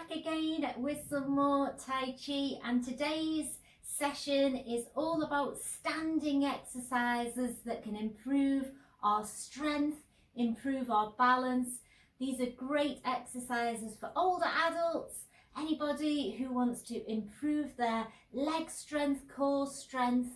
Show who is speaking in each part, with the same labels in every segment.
Speaker 1: back again with some more Tai Chi, and today's session is all about standing exercises that can improve our strength, improve our balance. These are great exercises for older adults, anybody who wants to improve their leg strength, core strength,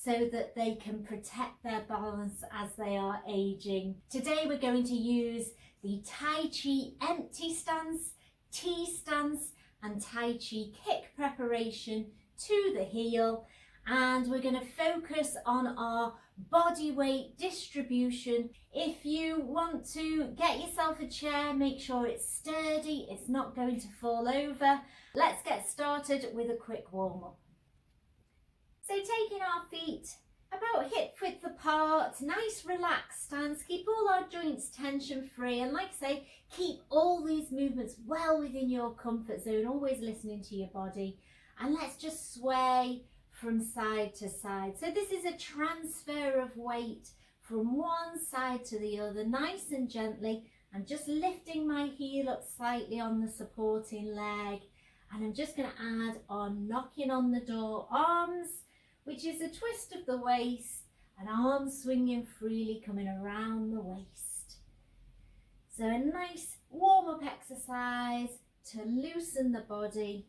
Speaker 1: so that they can protect their balance as they are aging. Today we're going to use the Tai Chi empty stance, T stance and Tai Chi kick preparation to the heel, and we're going to focus on our body weight distribution. If you want to get yourself a chair, make sure it's sturdy, it's not going to fall over. Let's get started with a quick warm-up. So taking our feet about hip width apart, nice relaxed stance, keep all our joints tension free, and like I say, keep all these movements well within your comfort zone, always listening to your body. And let's just sway from side to side. So this is a transfer of weight from one side to the other, nice and gently. I'm just lifting my heel up slightly on the supporting leg, and I'm just going to add on knocking on the door arms, which is a twist of the waist, and arms swinging freely coming around the waist. So a nice warm-up exercise to loosen the body.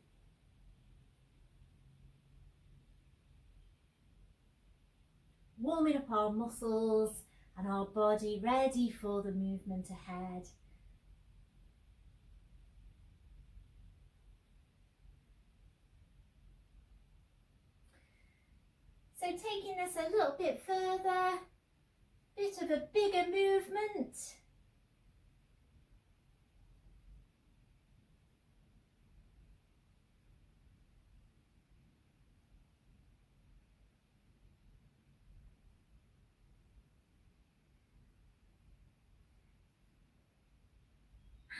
Speaker 1: Warming up our muscles and our body ready for the movement ahead. So taking this a little bit further, bit of a bigger movement.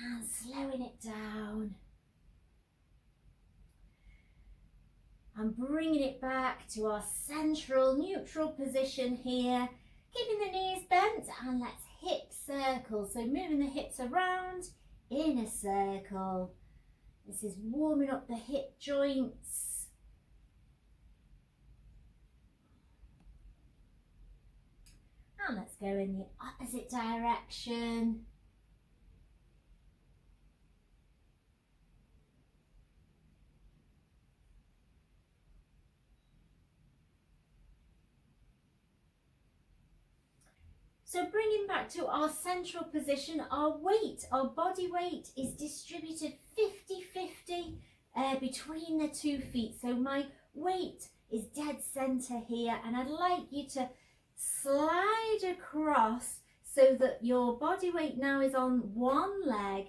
Speaker 1: And slowing it down. And bringing it back to our central neutral position here, keeping the knees bent, and let's hip circle. So moving the hips around in a circle. This is warming up the hip joints. And let's go in the opposite direction. So bringing back to our central position, our weight, our body weight is distributed 50-50 between the 2 feet. So my weight is dead center here, and I'd like you to slide across so that your body weight now is on one leg.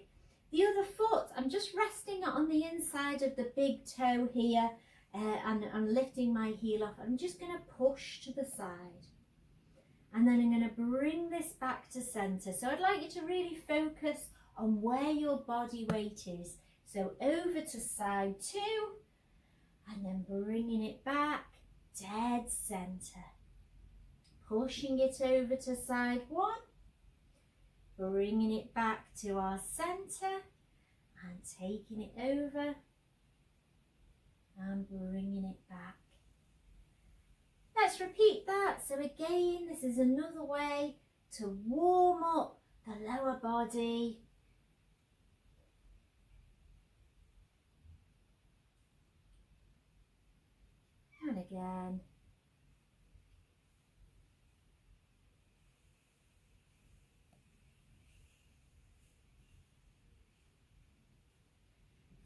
Speaker 1: The other foot, I'm just resting it on the inside of the big toe here, and I'm lifting my heel off. I'm just going to push to the side. And then I'm going to bring this back to center. So I'd like you to really focus on where your body weight is. So over to side 2, and then bringing it back, dead center. Pushing it over to side 1, bringing it back to our center, and taking it over, and bringing it back. Let's repeat that. So again, this is another way to warm up the lower body. And again.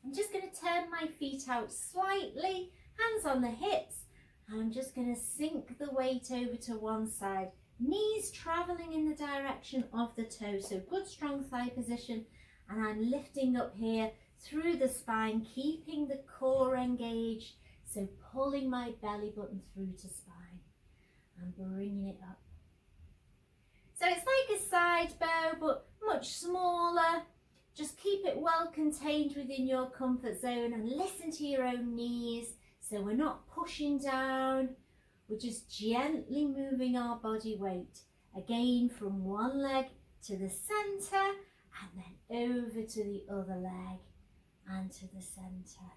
Speaker 1: I'm just going to turn my feet out slightly, hands on the hips. And I'm just going to sink the weight over to one side, knees traveling in the direction of the toe, so good strong thigh position, and I'm lifting up here through the spine, keeping the core engaged, so pulling my belly button through to spine and bringing it up. So it's like a side bow but much smaller. Just keep it well contained within your comfort zone and listen to your own knees. So we're not pushing down, we're just gently moving our body weight. Again, from one leg to the center and then over to the other leg. and to the centre.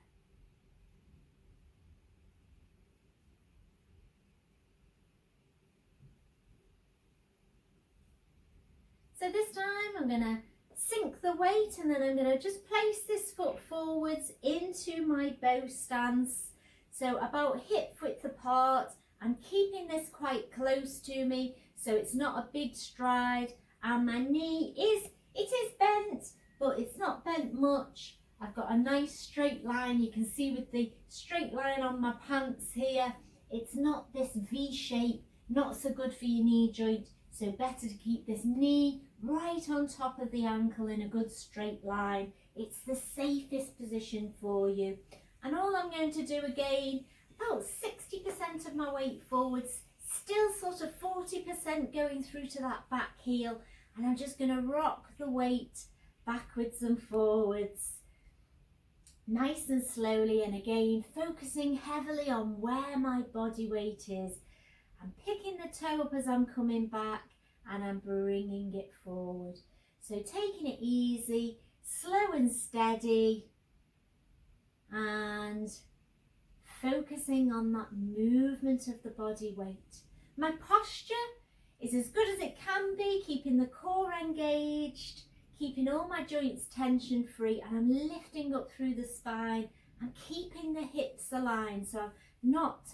Speaker 1: So this time I'm going to sink the weight, and then I'm going to just place this foot forwards into my bow stance. So about hip width apart. I'm keeping this quite close to me so it's not a big stride, and my knee is bent, but it's not bent much. I've got a nice straight line. You can see with the straight line on my pants here, it's not this V shape, not so good for your knee joint. So better to keep this knee right on top of the ankle in a good straight line. It's the safest position for you. And all I'm going to do again, about 60% of my weight forwards, still sort of 40% going through to that back heel. And I'm just going to rock the weight backwards and forwards, nice and slowly. And again, focusing heavily on where my body weight is. I'm picking the toe up as I'm coming back, and I'm bringing it forward. So taking it easy, slow and steady, and focusing on that movement of the body weight. My posture is as good as it can be, keeping the core engaged, keeping all my joints tension free, and I'm lifting up through the spine and keeping the hips aligned. So I'm not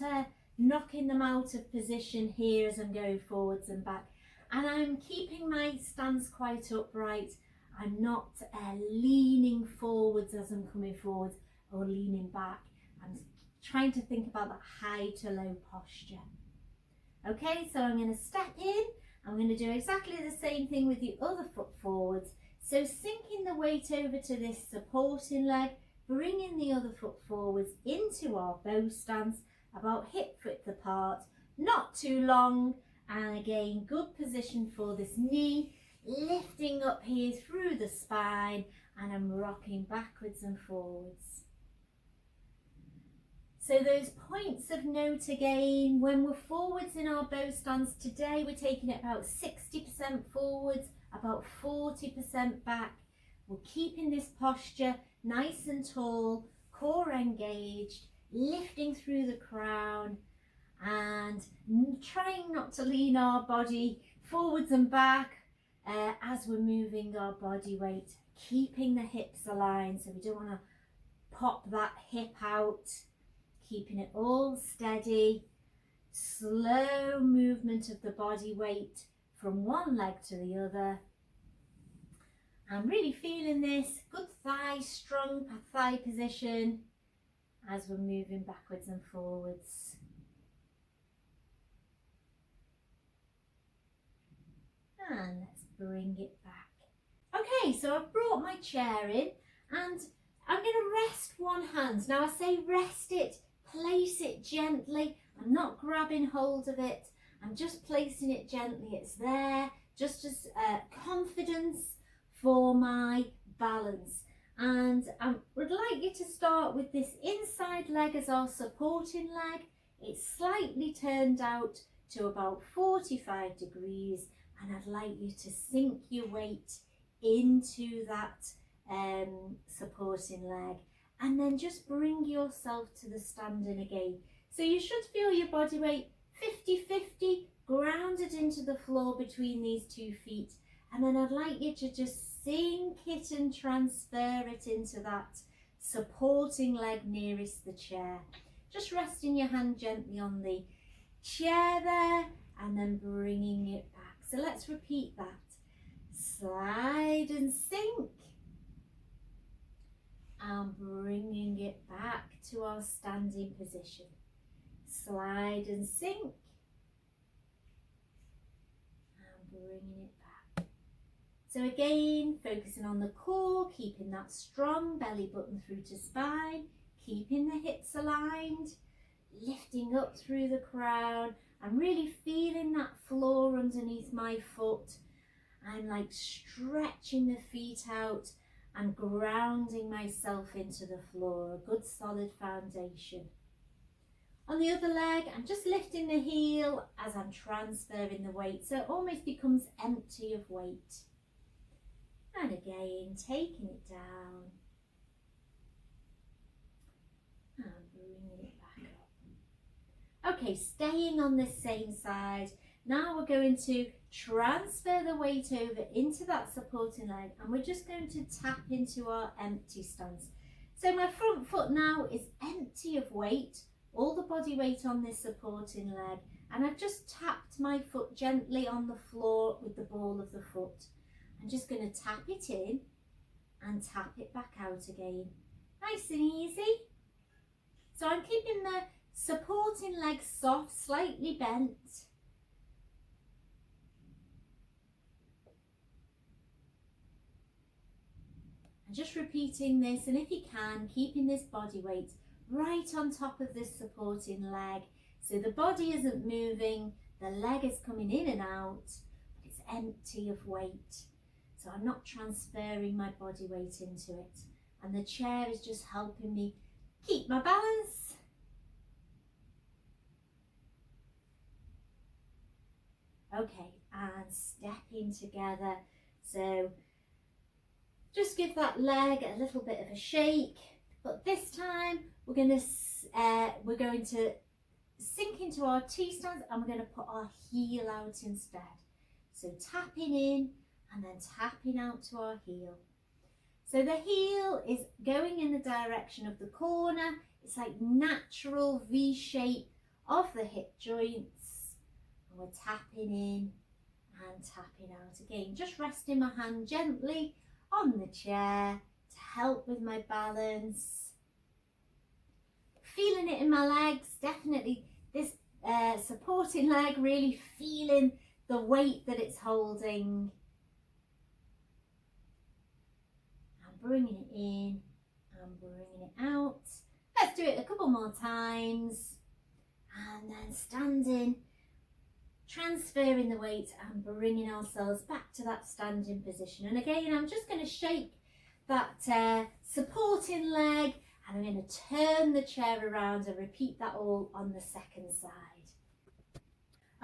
Speaker 1: knocking them out of position here as I'm going forwards and back. And I'm keeping my stance quite upright. I'm not leaning forwards as I'm coming forwards or leaning back. I'm trying to think about that high to low posture. Okay, so I'm going to step in. I'm going to do exactly the same thing with the other foot forwards. So sinking the weight over to this supporting leg, bringing the other foot forwards into our bow stance, about hip width apart, not too long, and again, good position for this knee, lifting up here through the spine, and I'm rocking backwards and forwards. So those points of note again, when we're forwards in our bow stance today, we're taking it about 60% forwards, about 40% back. We're keeping this posture nice and tall, core engaged, lifting through the crown, and trying not to lean our body forwards and back as we're moving our body weight, keeping the hips aligned so we don't want to pop that hip out, keeping it all steady, slow movement of the body weight from one leg to the other. I'm really feeling this good thigh, strong thigh position as we're moving backwards and forwards. And let's bring it back. Okay, so I've brought my chair in and I'm going to rest one hand. Now I say rest it, place it gently. I'm not grabbing hold of it. I'm just placing it gently. It's there just as confidence for my balance. And I would like you to start with this inside leg as our supporting leg. It's slightly turned out to about 45 degrees, and I'd like you to sink your weight into that supporting leg, and then just bring yourself to the standing again. So you should feel your body weight 50-50 grounded into the floor between these 2 feet, and then I'd like you to just sink it and transfer it into that supporting leg nearest the chair. Just resting your hand gently on the chair there and then bringing it back. So let's repeat that. Slide and sink, and bringing it back to our standing position. Slide and sink, and bringing it back. So again, focusing on the core, keeping that strong belly button through to spine, keeping the hips aligned, lifting up through the crown. I'm really feeling that floor underneath my foot. I'm like stretching the feet out and grounding myself into the floor, a good solid foundation. On the other leg, I'm just lifting the heel as I'm transferring the weight, so it almost becomes empty of weight. And again, taking it down Okay, staying on this same side. Now we're going to transfer the weight over into that supporting leg, and we're just going to tap into our empty stance. So my front foot now is empty of weight, all the body weight on this supporting leg, and I've just tapped my foot gently on the floor with the ball of the foot. I'm just going to tap it in and tap it back out again. Nice and easy. So I'm keeping the supporting leg soft, slightly bent. And just repeating this, and if you can, keeping this body weight right on top of this supporting leg. So the body isn't moving, the leg is coming in and out, but it's empty of weight. So I'm not transferring my body weight into it. And the chair is just helping me keep my balance. Okay, and stepping together. So just give that leg a little bit of a shake, but this time we're going to sink into our T stance, and we're going to put our heel out instead. So tapping in and then tapping out to our heel. So the heel is going in the direction of the corner. It's like natural V shape of the hip joints. And we're tapping in and tapping out again. Just resting my hand gently on the chair to help with my balance. Feeling it in my legs, definitely this supporting leg, really feeling the weight that it's holding. And bringing it in and bringing it out. Let's do it a couple more times. And then standing, transferring the weight and bringing ourselves back to that standing position. And again, I'm just going to shake that supporting leg, and I'm going to turn the chair around and repeat that all on the second side.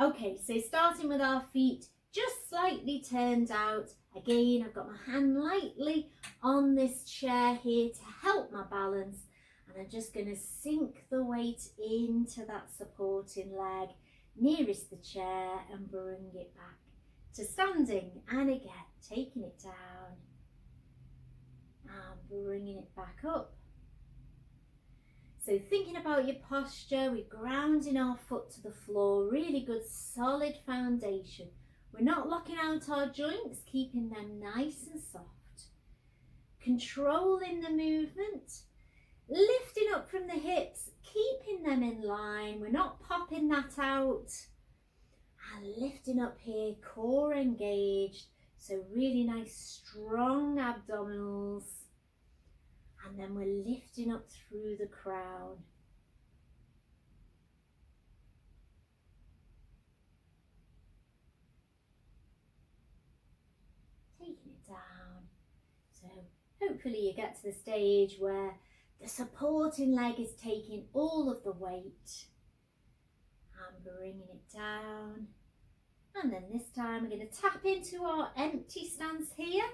Speaker 1: Okay, so starting with our feet just slightly turned out. Again, I've got my hand lightly on this chair here to help my balance, and I'm just going to sink the weight into that supporting leg nearest the chair and bring it back to standing. And again, taking it down and bringing it back up. So thinking about your posture, we're grounding our foot to the floor, really good solid foundation. We're not locking out our joints, keeping them nice and soft. Controlling the movement, lifting up from the hips, keeping them in line. We're not popping that out. And lifting up here, core engaged. So really nice strong abdominals. And then we're lifting up through the crown. Taking it down. So hopefully you get to the stage where the supporting leg is taking all of the weight. And bringing it down. And then this time we're going to tap into our empty stance here.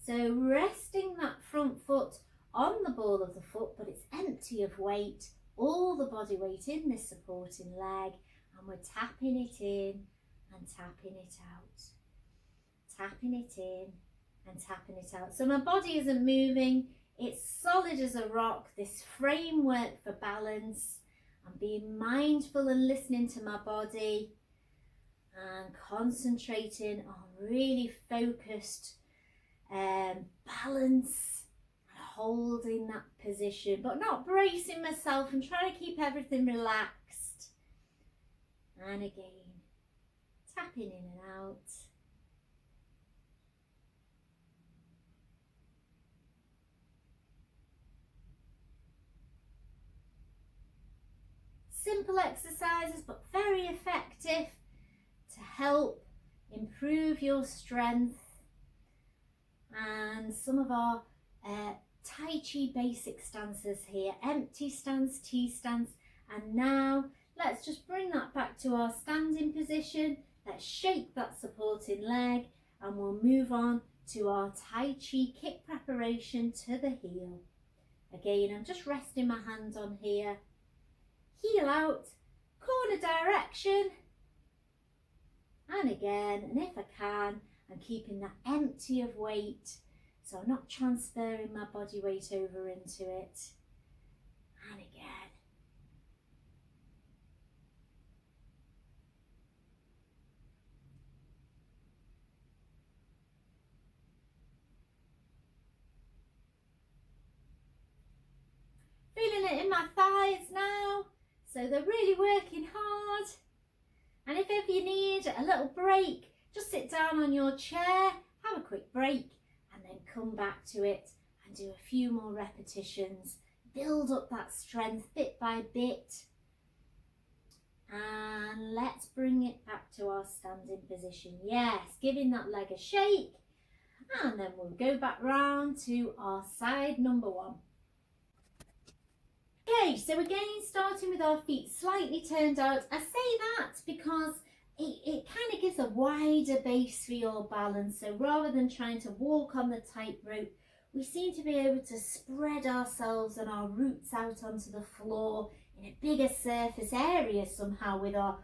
Speaker 1: So resting that front foot on the ball of the foot, but it's empty of weight, all the body weight in this supporting leg, and we're tapping it in and tapping it out. Tapping it in and tapping it out. So my body isn't moving, it's solid as a rock, this framework for balance. I'm being mindful and listening to my body and concentrating on really focused balance. Holding that position, but not bracing myself and trying to keep everything relaxed. And again, tapping in and out. Simple exercises, but very effective to help improve your strength. And some of our Tai Chi basic stances here, empty stance, T stance, and now let's just bring that back to our standing position. Let's shake that supporting leg and we'll move on to our Tai Chi kick preparation to the heel. Again, I'm just resting my hands on here, heel out, corner direction. And again, and if I can, I'm keeping that empty of weight, so I'm not transferring my body weight over into it. And again. Feeling it in my thighs now, so they're really working hard. And if ever you need a little break, just sit down on your chair, have a quick break, and then come back to it and do a few more repetitions. Build up that strength bit by bit. And let's bring it back to our standing position. Yes, giving that leg a shake. And then we'll go back round to our side number one. Okay, so again, starting with our feet slightly turned out. I say that because it kind of gives a wider base for your balance. So rather than trying to walk on the tightrope, we seem to be able to spread ourselves and our roots out onto the floor in a bigger surface area somehow with our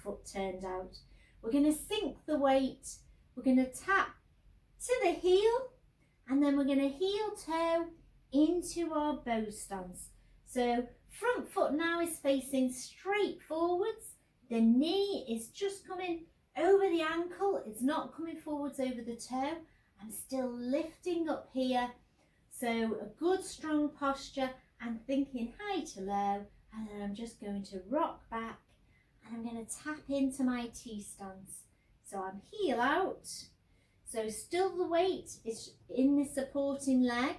Speaker 1: foot turned out. We're going to sink the weight. We're going to tap to the heel, and then we're going to heel toe into our bow stance. So front foot now is facing straight forwards. The knee is just coming over the ankle. It's not coming forwards over the toe. I'm still lifting up here. So a good strong posture and thinking high to low. And then I'm just going to rock back and I'm going to tap into my T stance. So I'm heel out. So still the weight is in the supporting leg,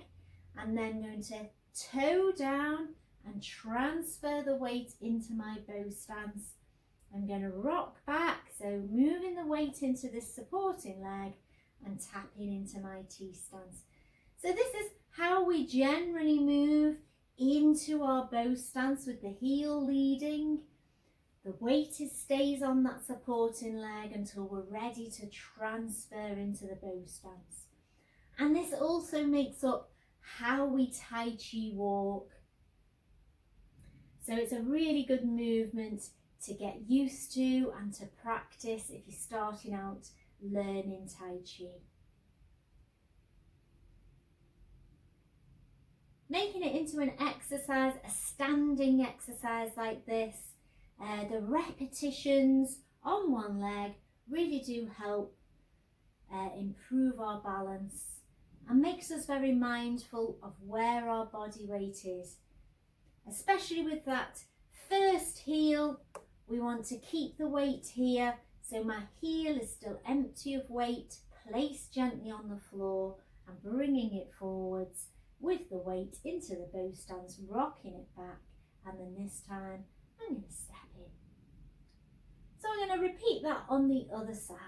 Speaker 1: and then going to toe down and transfer the weight into my bow stance. I'm going to rock back, so moving the weight into this supporting leg and tapping into my T stance. So this is how we generally move into our bow stance with the heel leading. The weight stays on that supporting leg until we're ready to transfer into the bow stance. And this also makes up how we Tai Chi walk. So it's a really good movement to get used to and to practice if you're starting out learning Tai Chi. Making it into an exercise, a standing exercise like this, the repetitions on one leg really do help improve our balance and makes us very mindful of where our body weight is. Especially with that first heel, we want to keep the weight here, so my heel is still empty of weight, placed gently on the floor and bringing it forwards with the weight into the bow stance, rocking it back, and then this time I'm going to step in. So I'm going to repeat that on the other side.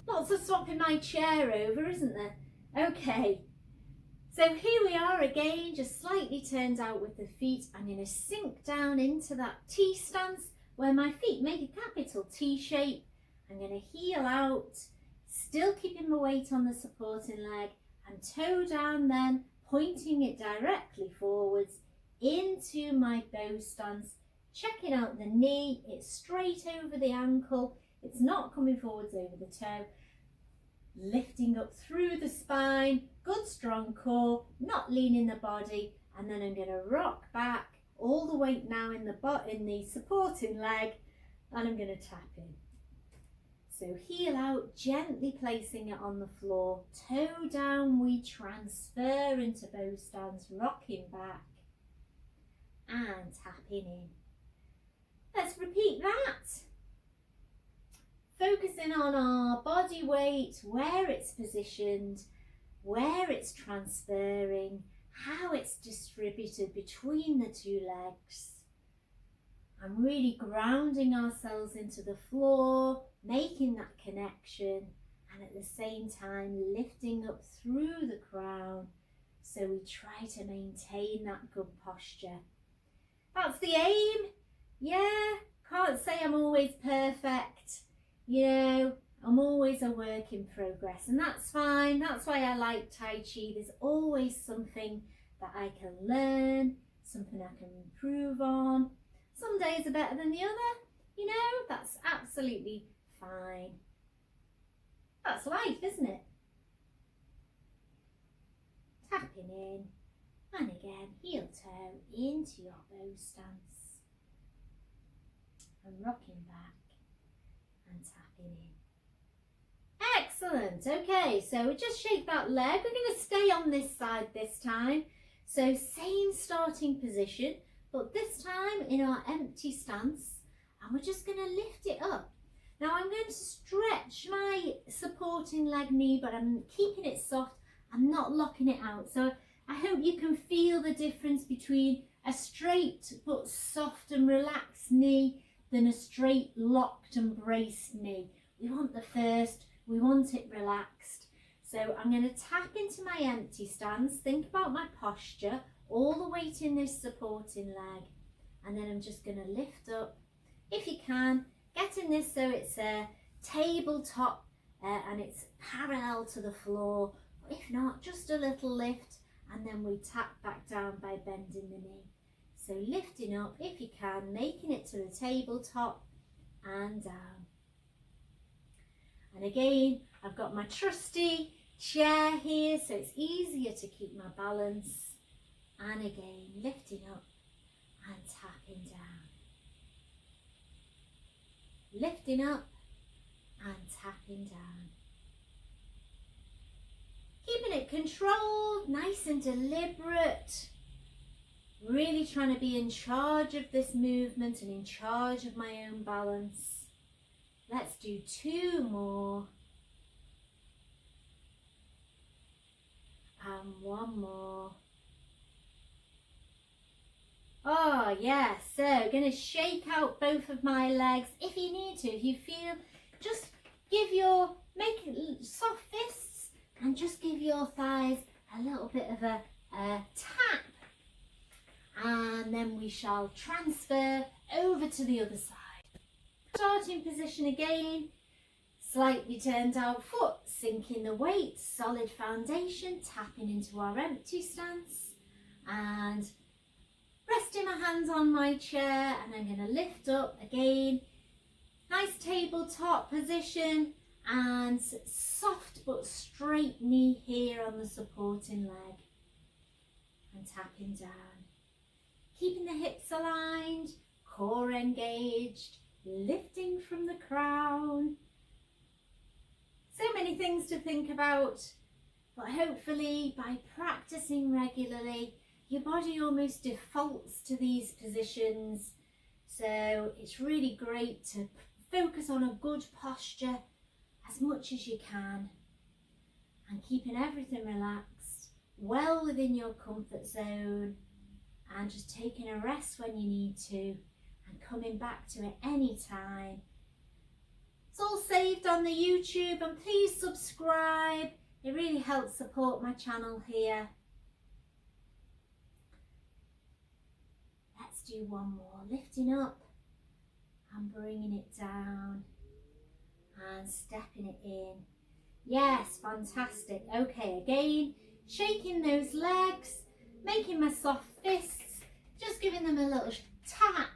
Speaker 1: Lots of swapping my chair over, isn't there? Okay. So here we are again, just slightly turned out with the feet. I'm going to sink down into that T stance where my feet make a capital T shape. I'm going to heel out, still keeping my weight on the supporting leg, and toe down then, pointing it directly forwards into my bow stance. Checking out the knee, it's straight over the ankle, it's not coming forwards over the toe. Lifting up through the spine, good strong core, not leaning the body, and then I'm going to rock back, all the weight now in the supporting leg, and I'm going to tap in. So heel out, gently placing it on the floor, toe down, we transfer into bow stance, rocking back and tapping in. Let's repeat that. Focusing on our body weight, where it's positioned, where it's transferring, how it's distributed between the two legs. And really grounding ourselves into the floor, making that connection, and at the same time lifting up through the crown, so we try to maintain that good posture. That's the aim. Yeah, can't say I'm always perfect. You know, I'm always a work in progress, and that's fine. That's why I like Tai Chi. There's always something that I can learn, something I can improve on, Some days are better than the other, you know, that's absolutely fine. That's life, isn't it? Tapping in, and again, heel toe into your bow stance. And rocking back and tapping in. Excellent. Okay, so we just shake that leg. We're going to stay on this side this time. So same starting position, but this time in our empty stance, and we're just going to lift it up. Now I'm going to stretch my supporting leg knee, but I'm keeping it soft. I'm not locking it out. So I hope you can feel the difference between a straight but soft and relaxed knee than a straight, locked and braced knee. We want the first, we want it relaxed. So I'm going to tap into my empty stance, think about my posture, all the weight in this supporting leg, and then I'm just going to lift up. If you can, get in this so it's a tabletop and it's parallel to the floor. If not, just a little lift, and then we tap back down by bending the knee. So lifting up, if you can, making it to the tabletop and down. And again, I've got my trusty chair here, so it's easier to keep my balance. And again, lifting up and tapping down. Lifting up and tapping down. Keeping it controlled, nice and deliberate. Really trying to be in charge of this movement and in charge of my own balance. Let's do 2 more. And 1 more. Oh yes, so going to shake out both of my legs if you need to. If you feel, just make soft fists and just give your thighs a little bit of a tap. And then we shall transfer over to the other side. Starting position again, slightly turned out foot, sinking the weight, solid foundation, tapping into our empty stance, and resting my hands on my chair, and I'm going to lift up again, nice tabletop position, and soft but straight knee here on the supporting leg, and tapping down. Keeping the hips aligned, core engaged, lifting from the crown. So many things to think about, but hopefully by practicing regularly, your body almost defaults to these positions. So it's really great to focus on a good posture as much as you can, and keeping everything relaxed, well within your comfort zone, and just taking a rest when you need to and coming back to it any time. It's all saved on the YouTube, and please subscribe. It really helps support my channel here. Let's do 1 more. Lifting up and bringing it down and stepping it in. Yes, fantastic. Okay, again, shaking those legs, making my soft fists, just giving them a little tap.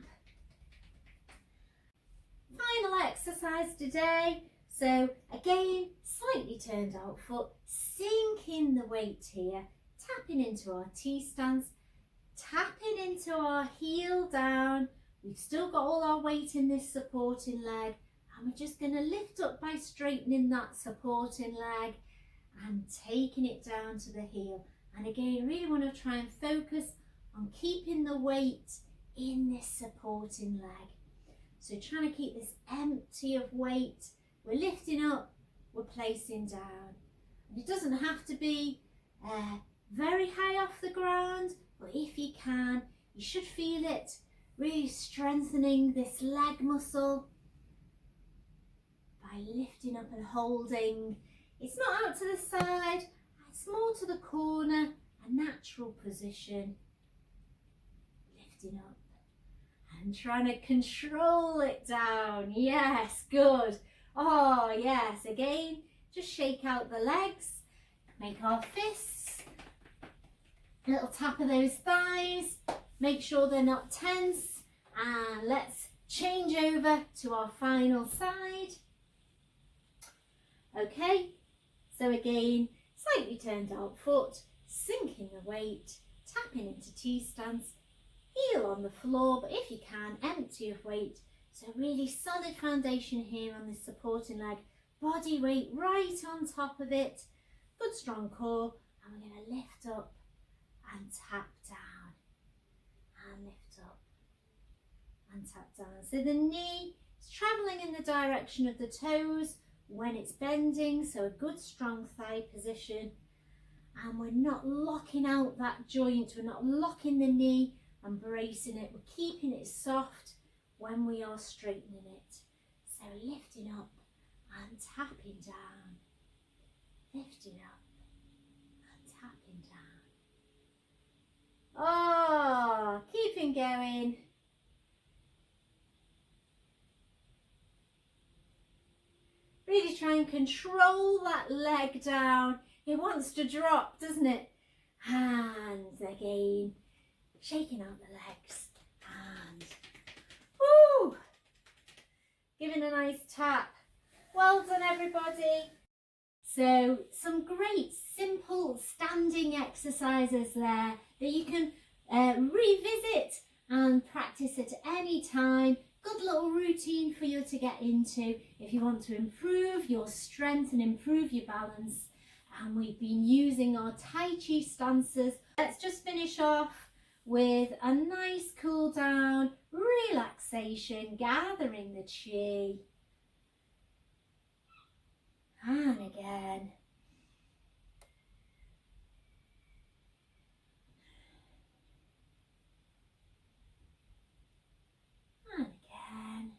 Speaker 1: Final exercise today. So again, slightly turned out foot, sinking the weight here, tapping into our T-stance, tapping into our heel down. We've still got all our weight in this supporting leg, and we're just going to lift up by straightening that supporting leg and taking it down to the heel. And again, really want to try and focus on keeping the weight in this supporting leg. So trying to keep this empty of weight. We're lifting up, we're placing down. And it doesn't have to be very high off the ground, but if you can, you should feel it really strengthening this leg muscle by lifting up and holding. It's not out to the side, it's more to the corner, a natural position. Lifting up and trying to control it down. Yes, good. Oh yes, again, just shake out the legs, make our fists, a little tap of those thighs, make sure they're not tense, And let's change over to our final side. Okay, so again, slightly turned out foot, sinking the weight, tapping into T-stance, heel on the floor, but if you can, empty of weight. So really solid foundation here on this supporting leg, body weight right on top of it, good strong core, and we're going to lift up and tap down, and lift up and tap down. So the knee is travelling in the direction of the toes when it's bending, so a good strong thigh position, and we're not locking out that joint, we're not locking the knee and bracing it, we're keeping it soft when we are straightening it. So lifting up and tapping down, lifting up and tapping down. Oh, keeping going. Really try and control that leg down. It wants to drop, doesn't it? Hands again, shaking out the legs. Hands. Woo! Giving a nice tap. Well done, everybody. So some great simple standing exercises there that you can revisit and practice at any time. Good little routine for you to get into if you want to improve your strength and improve your balance. And we've been using our Tai Chi stances. Let's just finish off with a nice cool down, relaxation, gathering the chi. And again. And again.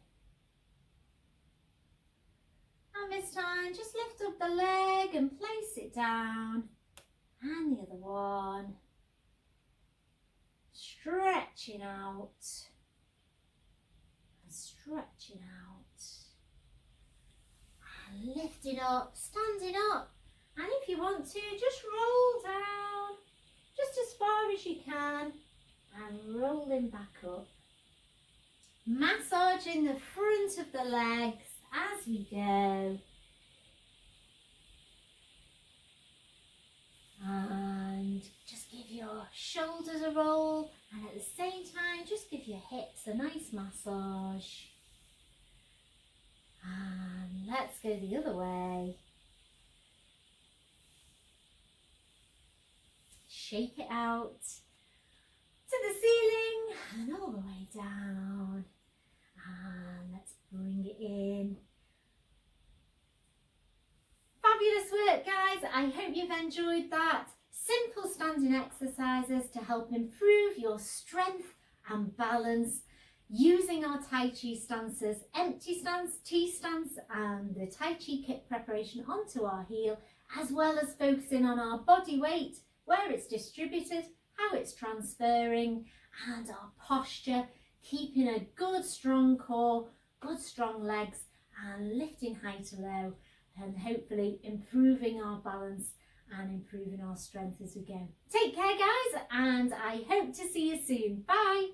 Speaker 1: And this time, just lift up the leg and place it down. And the other one. Stretching out. And stretching out. And lifting up, standing up. And if you want to, just roll down. Just as far as you can. And rolling back up. Massaging the front of the legs as we go. And just give your shoulders a roll, and at the same time just give your hips a nice massage. And let's go the other way. Shake it out to the ceiling and all the way down. And let's bring it in. Fabulous work, guys. I hope you've enjoyed that. Simple standing exercises to help improve your strength and balance using our Tai Chi stances, empty stance, T stance and the Tai Chi kick preparation onto our heel, as well as focusing on our body weight, where it's distributed, how it's transferring, and our posture, keeping a good strong core, good strong legs, and lifting high to low, and hopefully improving our balance and improving our strength as we go. Take care, guys, and I hope to see you soon. Bye.